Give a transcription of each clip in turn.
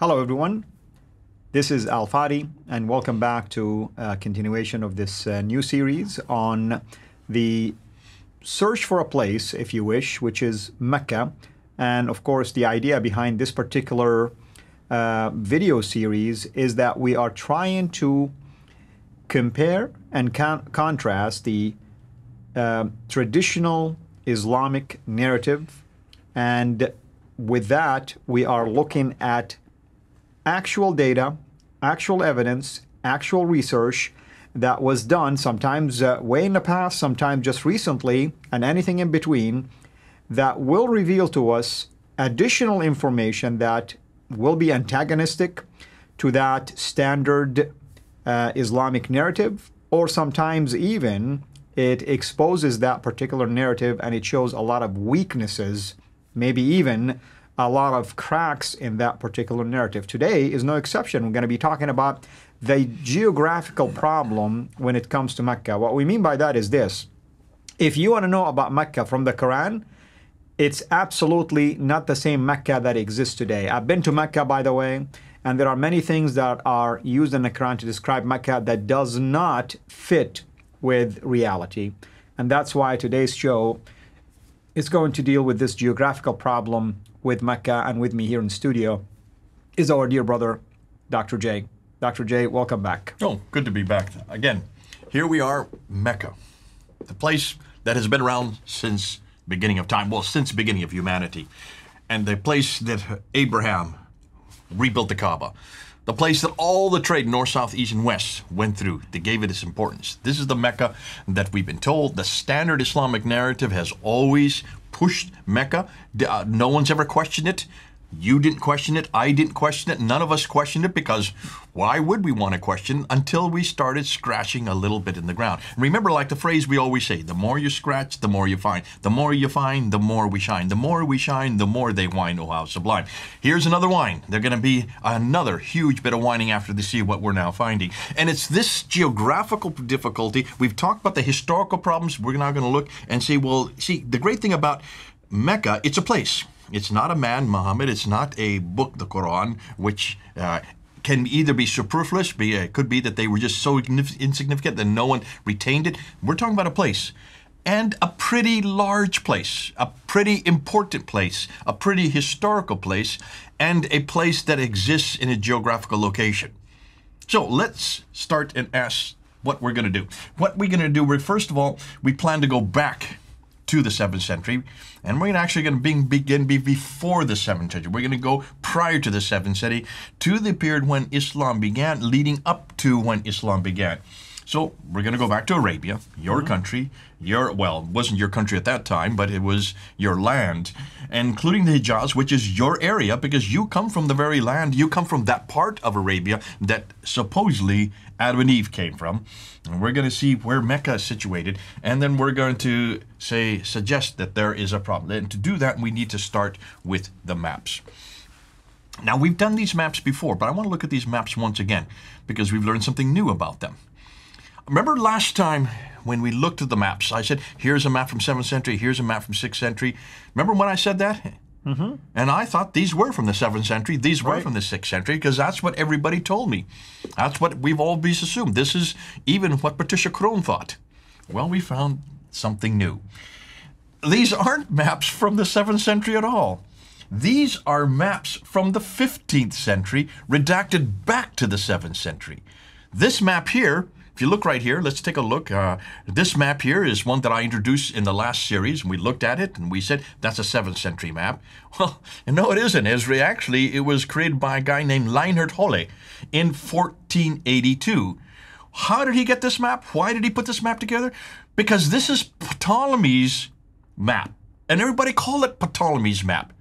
Hello everyone, this is Al Fadi and welcome back to a continuation of this new series on the search for a place, if you wish, which is Mecca. And of course the idea behind this particular video series is that we are trying to compare and contrast the traditional Islamic narrative, and with that we are looking at actual data, actual evidence, actual research that was done sometimes way in the past, sometimes just recently, and anything in between, that will reveal to us additional information that will be antagonistic to that standard Islamic narrative, or sometimes even it exposes that particular narrative and it shows a lot of weaknesses, maybe even a lot of cracks in that particular narrative. Today is no exception. We're going to be talking about the geographical problem when it comes to Mecca. What we mean by that is this. If you want to know about Mecca from the Quran, it's absolutely not the same Mecca that exists today. I've been to Mecca, by the way, and there are many things that are used in the Quran to describe Mecca that does not fit with reality. And that's why today's show is going to deal with this geographical problem with Mecca, and with me here in studio is our dear brother, Dr. J. Dr. J, welcome back. Oh, good to be back again. Here we are, Mecca, the place that has been around since beginning of time, well, since the beginning of humanity, and the place that Abraham rebuilt the Kaaba, the place that all the trade, north, south, east, and west went through. They gave it its importance. This is the Mecca that we've been told. The standard Islamic narrative has always pushed Mecca. No one's ever questioned it. You didn't question it. I didn't question it. None of us questioned it, because why would we want to question until we started scratching a little bit in the ground? And remember, like the phrase we always say, the more you scratch, the more you find. The more you find, the more we shine. The more we shine, the more they whine. Oh, how sublime. Here's another whine. They're going to be another huge bit of whining after they see what we're now finding. And it's this geographical difficulty. We've talked about the historical problems. We're now going to look and see, well, see, the great thing about Mecca, it's a place. It's not a man, Muhammad. It's not a book, the Quran, which can either be superfluous, could be that they were just so insignificant that no one retained it. We're talking about a place, and a pretty large place, a pretty important place, a pretty historical place, and a place that exists in a geographical location. So let's start and ask what we're going to do. What we're going to do, first of all, we plan to go back to the 7th century, and we're actually going to begin before the 7th century. We're going to go prior to the 7th century, to the period when Islam began, leading up to when Islam began. So we're going to go back to Arabia, your country, well, it wasn't your country at that time, but it was your land, including the Hijaz, which is your area, because you come from the very land, you come from that part of Arabia that supposedly Adam and Eve came from. And we're going to see where Mecca is situated, and then we're going to suggest that there is a problem. And to do that, we need to start with the maps. Now, we've done these maps before, but I want to look at these maps once again, because we've learned something new about them. Remember last time when we looked at the maps, I said, here's a map from 7th century, here's a map from 6th century. Remember when I said that? Mm-hmm. And I thought these were from the 7th century, these were from the 6th century, because that's what everybody told me. That's what we've always assumed. This is even what Patricia Crone thought. Well, we found something new. These aren't maps from the 7th century at all. These are maps from the 15th century, redacted back to the 7th century. This map here, if you look right here, let's take a look. This map here is one that I introduced in the last series, and we looked at it, and we said, that's a 7th century map. Well, no, it isn't. Actually, it was created by a guy named Leinhard Holle in 1482. How did he get this map? Why did he put this map together? Because this is Ptolemy's map, and everybody called it Ptolemy's map.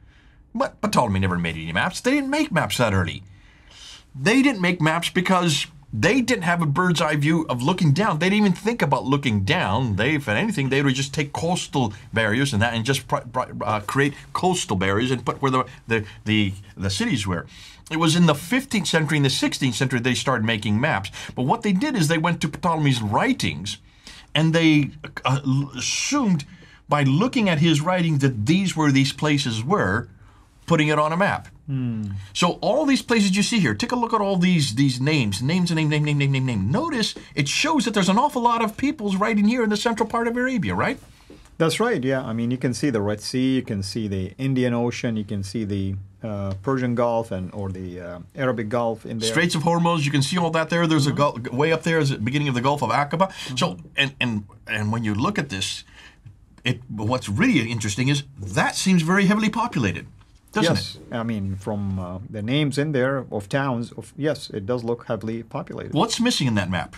But Ptolemy never made any maps. They didn't make maps that early. They didn't make maps because they didn't have a bird's eye view of looking down. They didn't even think about looking down. If anything, they would just take coastal barriers and that, and just create coastal barriers and put where the cities were. It was in the 15th century and the 16th century they started making maps. But what they did is they went to Ptolemy's writings, and they assumed by looking at his writing that these places were, putting it on a map. So all these places you see here, take a look at all these names. Notice it shows that there's an awful lot of peoples right in here in the central part of Arabia, right? That's right, yeah. I mean, you can see the Red Sea, you can see the Indian Ocean, you can see the Persian Gulf or the Arabic Gulf in there. Straits of Hormuz, you can see all that there. There's a gulf, way up there is the beginning of the Gulf of Aqaba. So, and when you look at this, what's really interesting is that seems very heavily populated, doesn't it? Yes, I mean, from the names in there of towns, yes, it does look heavily populated. What's missing in that map?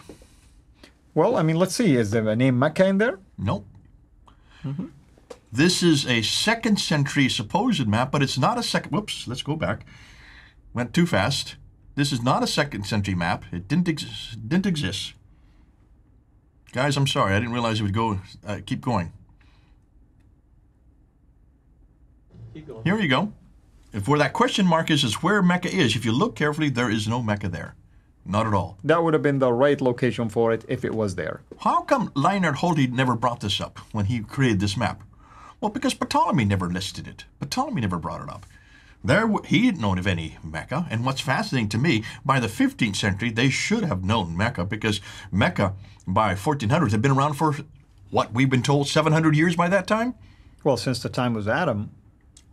Well, I mean, let's see. Is the name Mecca in there? Nope. This is a 2nd century supposed map, but it's not a second. Whoops, let's go back. Went too fast. This is not a 2nd century map. It didn't exist. Guys, I'm sorry. I didn't realize it would go. Keep going. Keep going. Here you go. If where that question mark is where Mecca is. If you look carefully, there is no Mecca there. Not at all. That would have been the right location for it if it was there. How come Leonard Holte never brought this up when he created this map? Well, because Ptolemy never listed it. Ptolemy never brought it up. He didn't know of any Mecca. And what's fascinating to me, by the 15th century, they should have known Mecca, because Mecca, by 1400s, had been around for, what, we've been told 700 years by that time? Well, since the time of Adam.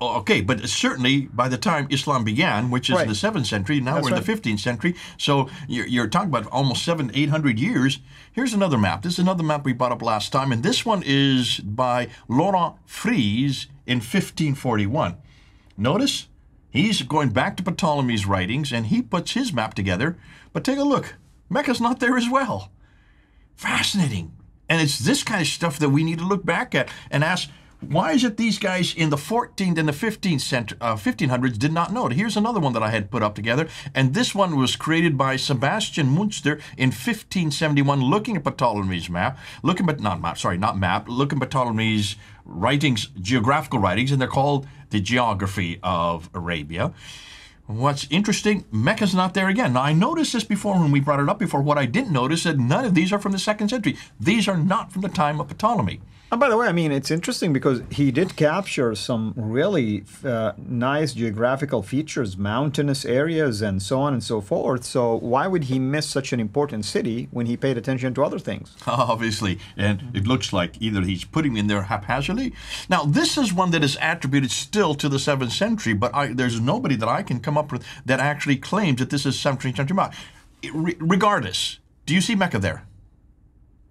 Okay, but certainly by the time Islam began, which is in the 7th century, now we're in the 15th century, so you're talking about almost 800 years. Here's another map. This is another map we brought up last time, and this one is by Laurent Fries in 1541. Notice, he's going back to Ptolemy's writings, and he puts his map together, but take a look. Mecca's not there as well. Fascinating. And it's this kind of stuff that we need to look back at and ask, why is it these guys in the 14th and the 1500s did not know it? Here's another one that I had put up together, and this one was created by Sebastian Münster in 1571, looking at Ptolemy's map, looking at Ptolemy's writings, geographical writings, and they're called the Geography of Arabia. What's interesting, Mecca's not there again. Now, I noticed this before when we brought it up before. What I didn't notice is that none of these are from the 2nd century. These are not from the time of Ptolemy. And by the way, I mean, it's interesting because he did capture some really nice geographical features, mountainous areas, and so on and so forth. So why would he miss such an important city when he paid attention to other things? Obviously, and it looks like either he's putting in there haphazardly. Now, this is one that is attributed still to the 7th century, but there's nobody that I can come up with that actually claims that this is 17th century Mecca. Regardless, do you see Mecca there?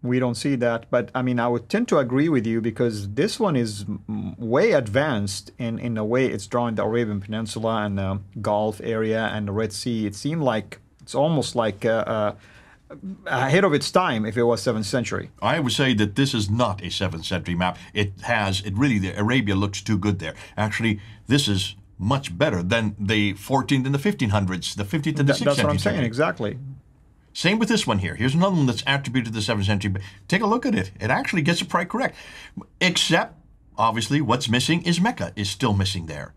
We don't see that, but I mean, I would tend to agree with you because this one is way advanced in the way it's drawing the Arabian Peninsula and the Gulf area and the Red Sea. It seemed like it's almost like ahead of its time if it was 7th century. I would say that this is not a 7th century map. The Arabia looks too good there. Actually, this is much better than the 14th and the 1500s, the 15th and the 16th century. That's what I'm saying, exactly. Same with this one here. Here's another one that's attributed to the 7th century. But take a look at it. It actually gets it quite correct. Except, obviously, what's missing is Mecca is still missing there.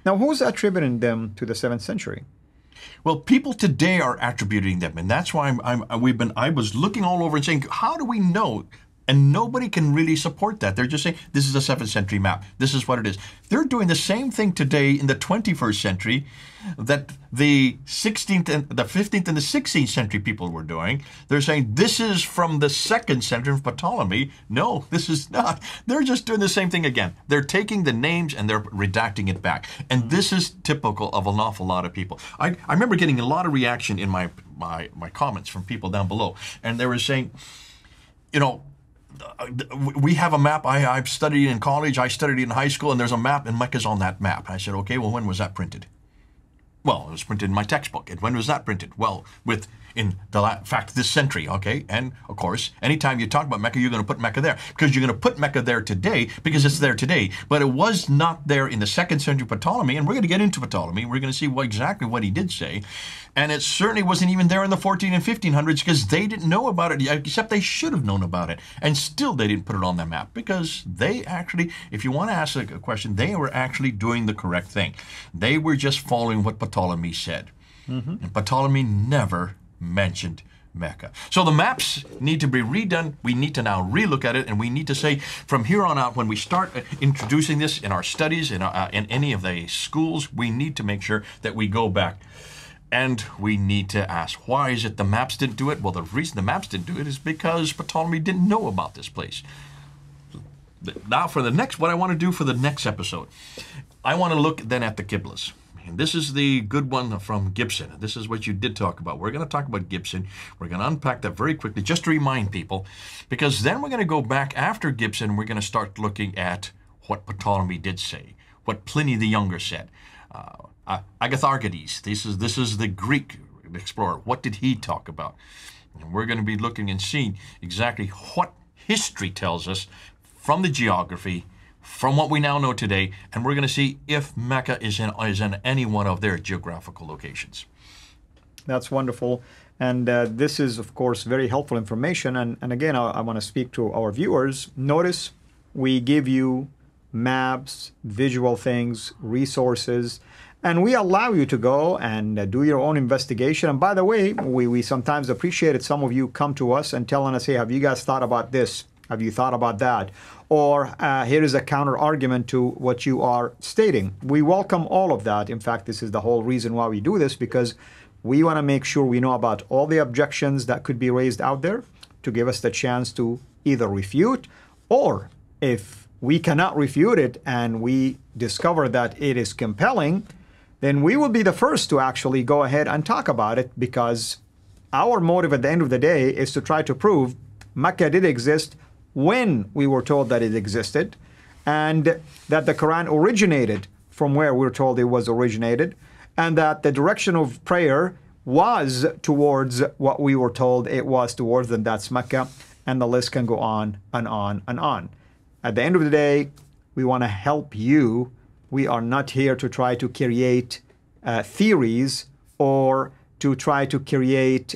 Now, who's attributing them to the 7th century? Well, people today are attributing them, and that's why I was looking all over and saying, how do we know? And nobody can really support that. They're just saying, this is a 7th century map. This is what it is. They're doing the same thing today in the 21st century that the 16th and the 15th and the 16th century people were doing. They're saying, this is from the 2nd century of Ptolemy. No, this is not. They're just doing the same thing again. They're taking the names and they're redacting it back. And this is typical of an awful lot of people. I remember getting a lot of reaction in my comments from people down below. And they were saying, you know, we have a map. I've studied in college. I studied in high school, and there's a map, and Mecca's on that map. I said, okay, well, when was that printed? Well, it was printed in my textbook. And when was that printed? Well, in fact, this century, okay? And, of course, anytime you talk about Mecca, you're going to put Mecca there. Because you're going to put Mecca there today because it's there today. But it was not there in the 2nd century Ptolemy, and we're going to get into Ptolemy. We're going to see exactly what he did say. And it certainly wasn't even there in the 14 and 1500s because they didn't know about it, except they should have known about it. And still they didn't put it on that map because they actually, if you want to ask a question, they were actually doing the correct thing. They were just following what Ptolemy said. And Ptolemy never mentioned Mecca. So the maps need to be redone. We need to now relook at it, and we need to say from here on out, when we start introducing this in our studies, in any of the schools, we need to make sure that we go back. And we need to ask, why is it the maps didn't do it? Well, the reason the maps didn't do it is because Ptolemy didn't know about this place. Now for the next, what I want to do for the next episode, I want to look then at the Qiblas. And this is the good one from Gibson. This is what you did talk about. We're going to talk about Gibson. We're going to unpack that very quickly just to remind people, because then we're going to go back after Gibson. We're going to start looking at what Ptolemy did say, what Pliny the Younger said. Agatharchides, this is the Greek explorer. What did he talk about? And we're going to be looking and seeing exactly what history tells us from the geography, from what we now know today, and we're going to see if Mecca is in any one of their geographical locations. That's wonderful. And this is, of course, very helpful information. And again, I want to speak to our viewers. Notice we give you maps, visual things, resources, and we allow you to go and do your own investigation. And by the way, we sometimes appreciate it. Some of you come to us and telling us, hey, have you guys thought about this? Have you thought about that? Or here is a counter argument to what you are stating. We welcome all of that. In fact, this is the whole reason why we do this, because we want to make sure we know about all the objections that could be raised out there to give us the chance to either refute, or if we cannot refute it and we discover that it is compelling, then we will be the first to actually go ahead and talk about it, because our motive at the end of the day is to try to prove Mecca did exist when we were told that it existed, and that the Quran originated from where we're told it was originated, and that the direction of prayer was towards what we were told it was towards, and that's Mecca, and the list can go on and on and on. At the end of the day, we want to help you. We are not here to try to create theories or to try to create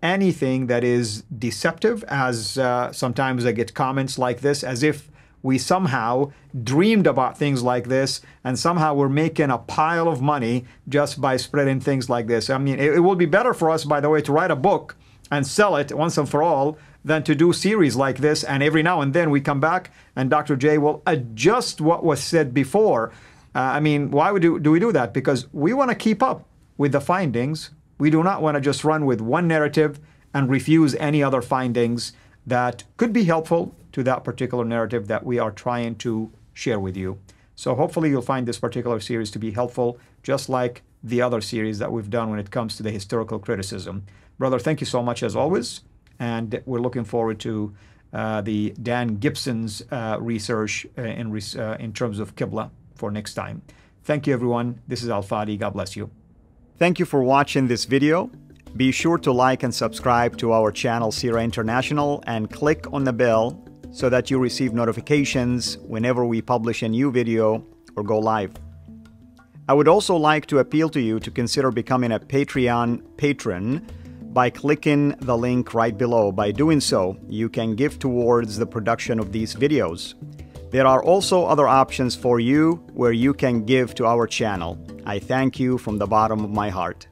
anything that is deceptive, as sometimes I get comments like this, as if we somehow dreamed about things like this and somehow we're making a pile of money just by spreading things like this. I mean, it will be better for us, by the way, to write a book and sell it once and for all than to do series like this, and every now and then we come back and Dr. J will adjust what was said before. I mean, why do we do that? Because we want to keep up with the findings. We do not want to just run with one narrative and refuse any other findings that could be helpful to that particular narrative that we are trying to share with you. So hopefully you'll find this particular series to be helpful, just like the other series that we've done when it comes to the historical criticism. Brother, thank you so much as always, and we're looking forward to the Dan Gibson's research in terms of Qibla for next time. Thank you, everyone. This is Al-Fadi. God bless you. Thank you for watching this video. Be sure to like and subscribe to our channel, Sira International, and click on the bell so that you receive notifications whenever we publish a new video or go live. I would also like to appeal to you to consider becoming a Patreon patron by clicking the link right below. By doing so, you can give towards the production of these videos. There are also other options for you where you can give to our channel. I thank you from the bottom of my heart.